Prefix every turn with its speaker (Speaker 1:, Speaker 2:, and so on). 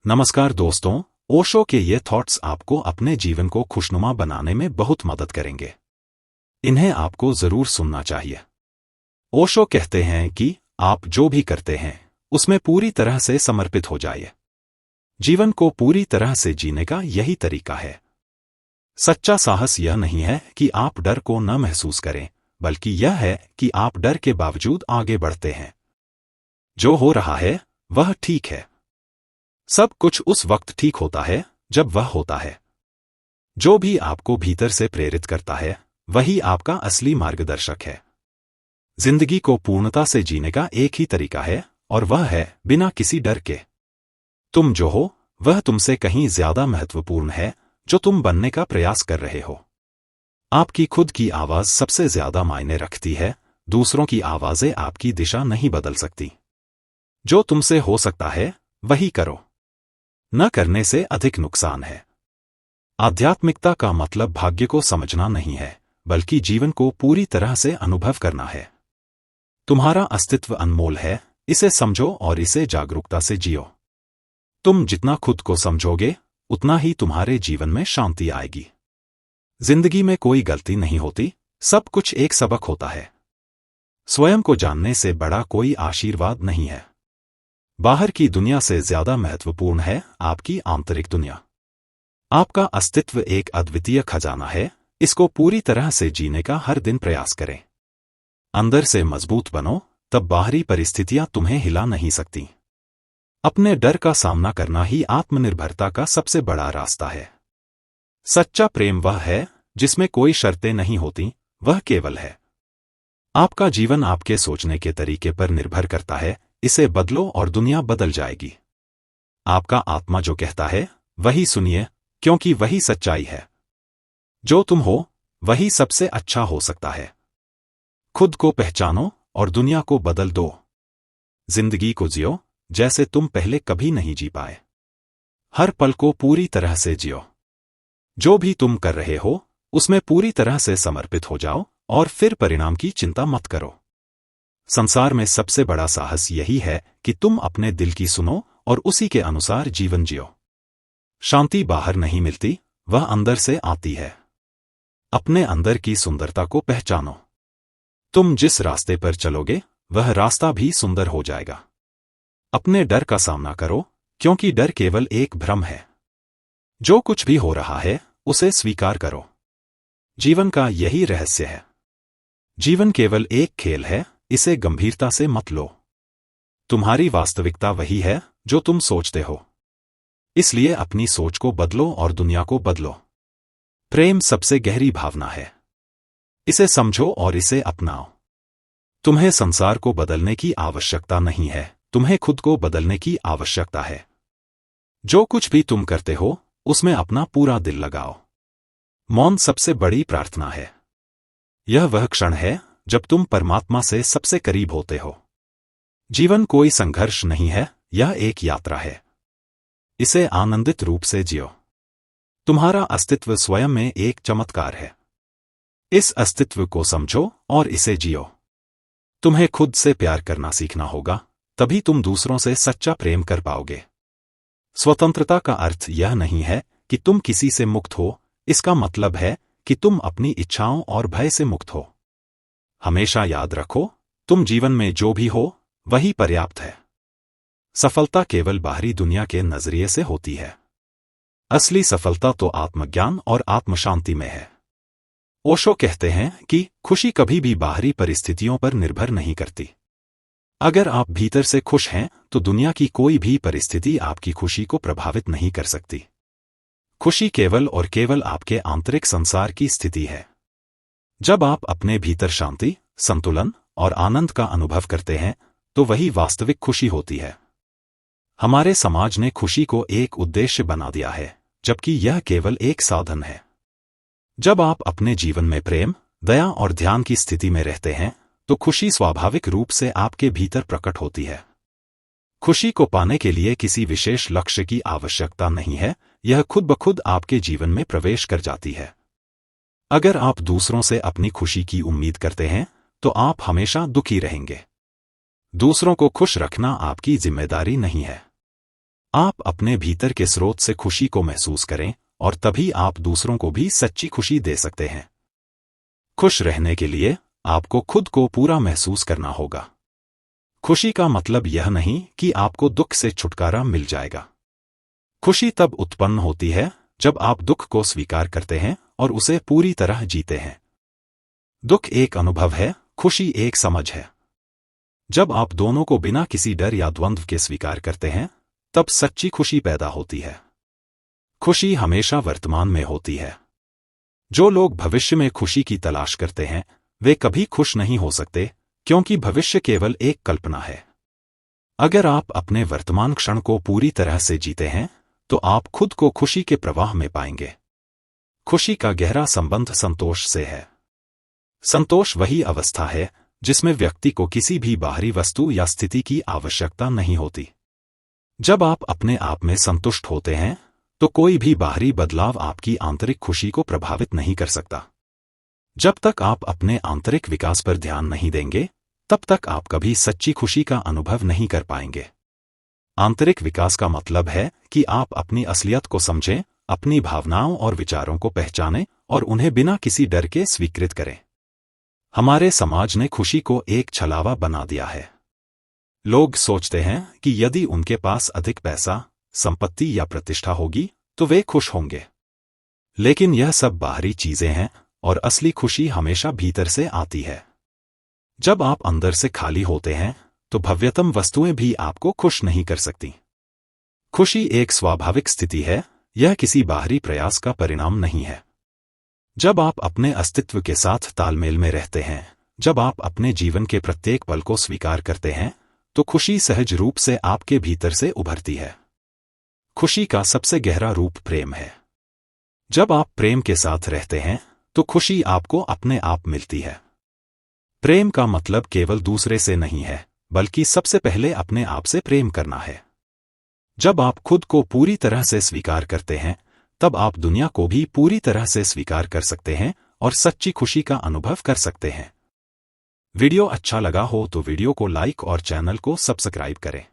Speaker 1: नमस्कार दोस्तों, ओशो के ये थॉट्स आपको अपने जीवन को खुशनुमा बनाने में बहुत मदद करेंगे। इन्हें आपको जरूर सुनना चाहिए। ओशो कहते हैं कि आप जो भी करते हैं उसमें पूरी तरह से समर्पित हो जाइए। जीवन को पूरी तरह से जीने का यही तरीका है। सच्चा साहस यह नहीं है कि आप डर को न महसूस करें, बल्कि यह है कि आप डर के बावजूद आगे बढ़ते हैं। जो हो रहा है वह ठीक है। सब कुछ उस वक्त ठीक होता है जब वह होता है। जो भी आपको भीतर से प्रेरित करता है वही आपका असली मार्गदर्शक है। जिंदगी को पूर्णता से जीने का एक ही तरीका है, और वह है बिना किसी डर के। तुम जो हो वह तुमसे कहीं ज्यादा महत्वपूर्ण है जो तुम बनने का प्रयास कर रहे हो। आपकी खुद की आवाज सबसे ज्यादा मायने रखती है। दूसरों की आवाजें आपकी दिशा नहीं बदल सकती। जो तुमसे हो सकता है वही करो। न करने से अधिक नुकसान है। आध्यात्मिकता का मतलब भाग्य को समझना नहीं है, बल्कि जीवन को पूरी तरह से अनुभव करना है। तुम्हारा अस्तित्व अनमोल है, इसे समझो और इसे जागरूकता से जियो। तुम जितना खुद को समझोगे उतना ही तुम्हारे जीवन में शांति आएगी। जिंदगी में कोई गलती नहीं होती, सब कुछ एक सबक होता है। स्वयं को जानने से बड़ा कोई आशीर्वाद नहीं है। बाहर की दुनिया से ज्यादा महत्वपूर्ण है आपकी आंतरिक दुनिया। आपका अस्तित्व एक अद्वितीय खजाना है, इसको पूरी तरह से जीने का हर दिन प्रयास करें। अंदर से मजबूत बनो, तब बाहरी परिस्थितियां तुम्हें हिला नहीं सकती। अपने डर का सामना करना ही आत्मनिर्भरता का सबसे बड़ा रास्ता है। सच्चा प्रेम वह है जिसमें कोई शर्तें नहीं होती, वह केवल है। आपका जीवन आपके सोचने के तरीके पर निर्भर करता है। इसे बदलो और दुनिया बदल जाएगी। आपका आत्मा जो कहता है वही सुनिए, क्योंकि वही सच्चाई है। जो तुम हो वही सबसे अच्छा हो सकता है। खुद को पहचानो और दुनिया को बदल दो। जिंदगी को जियो जैसे तुम पहले कभी नहीं जी पाए। हर पल को पूरी तरह से जियो। जो भी तुम कर रहे हो उसमें पूरी तरह से समर्पित हो जाओ और फिर परिणाम की चिंता मत करो। संसार में सबसे बड़ा साहस यही है कि तुम अपने दिल की सुनो और उसी के अनुसार जीवन जियो। शांति बाहर नहीं मिलती, वह अंदर से आती है। अपने अंदर की सुंदरता को पहचानो। तुम जिस रास्ते पर चलोगे वह रास्ता भी सुंदर हो जाएगा। अपने डर का सामना करो, क्योंकि डर केवल एक भ्रम है। जो कुछ भी हो रहा है उसे स्वीकार करो। जीवन का यही रहस्य है। जीवन केवल एक खेल है, इसे गंभीरता से मत लो। तुम्हारी वास्तविकता वही है जो तुम सोचते हो। इसलिए अपनी सोच को बदलो और दुनिया को बदलो। प्रेम सबसे गहरी भावना है। इसे समझो और इसे अपनाओ। तुम्हें संसार को बदलने की आवश्यकता नहीं है, तुम्हें खुद को बदलने की आवश्यकता है। जो कुछ भी तुम करते हो उसमें अपना पूरा दिल लगाओ। मौन सबसे बड़ी प्रार्थना है। यह वह क्षण है जब तुम परमात्मा से सबसे करीब होते हो। जीवन कोई संघर्ष नहीं है, यह एक यात्रा है। इसे आनंदित रूप से जियो। तुम्हारा अस्तित्व स्वयं में एक चमत्कार है। इस अस्तित्व को समझो और इसे जियो। तुम्हें खुद से प्यार करना सीखना होगा, तभी तुम दूसरों से सच्चा प्रेम कर पाओगे। स्वतंत्रता का अर्थ यह नहीं है कि तुम किसी से मुक्त हो, इसका मतलब है कि तुम अपनी इच्छाओं और भय से मुक्त हो। हमेशा याद रखो, तुम जीवन में जो भी हो वही पर्याप्त है। सफलता केवल बाहरी दुनिया के नजरिए से होती है। असली सफलता तो आत्मज्ञान और आत्मशांति में है। ओशो कहते हैं कि खुशी कभी भी बाहरी परिस्थितियों पर निर्भर नहीं करती। अगर आप भीतर से खुश हैं तो दुनिया की कोई भी परिस्थिति आपकी खुशी को प्रभावित नहीं कर सकती। खुशी केवल और केवल आपके आंतरिक संसार की स्थिति है। जब आप अपने भीतर शांति, संतुलन और आनंद का अनुभव करते हैं तो वही वास्तविक खुशी होती है। हमारे समाज ने खुशी को एक उद्देश्य बना दिया है, जबकि यह केवल एक साधन है। जब आप अपने जीवन में प्रेम, दया और ध्यान की स्थिति में रहते हैं तो खुशी स्वाभाविक रूप से आपके भीतर प्रकट होती है। खुशी को पाने के लिए किसी विशेष लक्ष्य की आवश्यकता नहीं है, यह खुद ब खुद आपके जीवन में प्रवेश कर जाती है। अगर आप दूसरों से अपनी खुशी की उम्मीद करते हैं तो आप हमेशा दुखी रहेंगे। दूसरों को खुश रखना आपकी जिम्मेदारी नहीं है। आप अपने भीतर के स्रोत से खुशी को महसूस करें और तभी आप दूसरों को भी सच्ची खुशी दे सकते हैं। खुश रहने के लिए आपको खुद को पूरा महसूस करना होगा। खुशी का मतलब यह नहीं कि आपको दुख से छुटकारा मिल जाएगा। खुशी तब उत्पन्न होती है जब आप दुख को स्वीकार करते हैं और उसे पूरी तरह जीते हैं। दुख एक अनुभव है, खुशी एक समझ है। जब आप दोनों को बिना किसी डर या द्वंद्व के स्वीकार करते हैं, तब सच्ची खुशी पैदा होती है। खुशी हमेशा वर्तमान में होती है। जो लोग भविष्य में खुशी की तलाश करते हैं, वे कभी खुश नहीं हो सकते, क्योंकि भविष्य केवल एक कल्पना है। अगर आप अपने वर्तमान क्षण को पूरी तरह से जीते हैं, तो आप खुद को खुशी के प्रवाह में पाएंगे। खुशी का गहरा संबंध संतोष से है। संतोष वही अवस्था है जिसमें व्यक्ति को किसी भी बाहरी वस्तु या स्थिति की आवश्यकता नहीं होती। जब आप अपने आप में संतुष्ट होते हैं, तो कोई भी बाहरी बदलाव आपकी आंतरिक खुशी को प्रभावित नहीं कर सकता। जब तक आप अपने आंतरिक विकास पर ध्यान नहीं देंगे, तब तक आप कभी सच्ची खुशी का अनुभव नहीं कर पाएंगे। आंतरिक विकास का मतलब है कि आप अपनी असलियत को समझें, अपनी भावनाओं और विचारों को पहचानें और उन्हें बिना किसी डर के स्वीकृत करें। हमारे समाज ने खुशी को एक छलावा बना दिया है। लोग सोचते हैं कि यदि उनके पास अधिक पैसा, संपत्ति या प्रतिष्ठा होगी, तो वे खुश होंगे। लेकिन यह सब बाहरी चीजें हैं और असली खुशी हमेशा भीतर से आती है। जब आप अंदर से खाली होते हैं, तो भव्यतम वस्तुएं भी आपको खुश नहीं कर सकती। खुशी एक स्वाभाविक स्थिति है, यह किसी बाहरी प्रयास का परिणाम नहीं है। जब आप अपने अस्तित्व के साथ तालमेल में रहते हैं, जब आप अपने जीवन के प्रत्येक पल को स्वीकार करते हैं, तो खुशी सहज रूप से आपके भीतर से उभरती है। खुशी का सबसे गहरा रूप प्रेम है। जब आप प्रेम के साथ रहते हैं, तो खुशी आपको अपने आप मिलती है। प्रेम का मतलब केवल दूसरे से नहीं है, बल्कि सबसे पहले अपने आप से प्रेम करना है। जब आप खुद को पूरी तरह से स्वीकार करते हैं, तब आप दुनिया को भी पूरी तरह से स्वीकार कर सकते हैं और सच्ची खुशी का अनुभव कर सकते हैं। वीडियो अच्छा लगा हो तो वीडियो को लाइक और चैनल को सब्सक्राइब करें।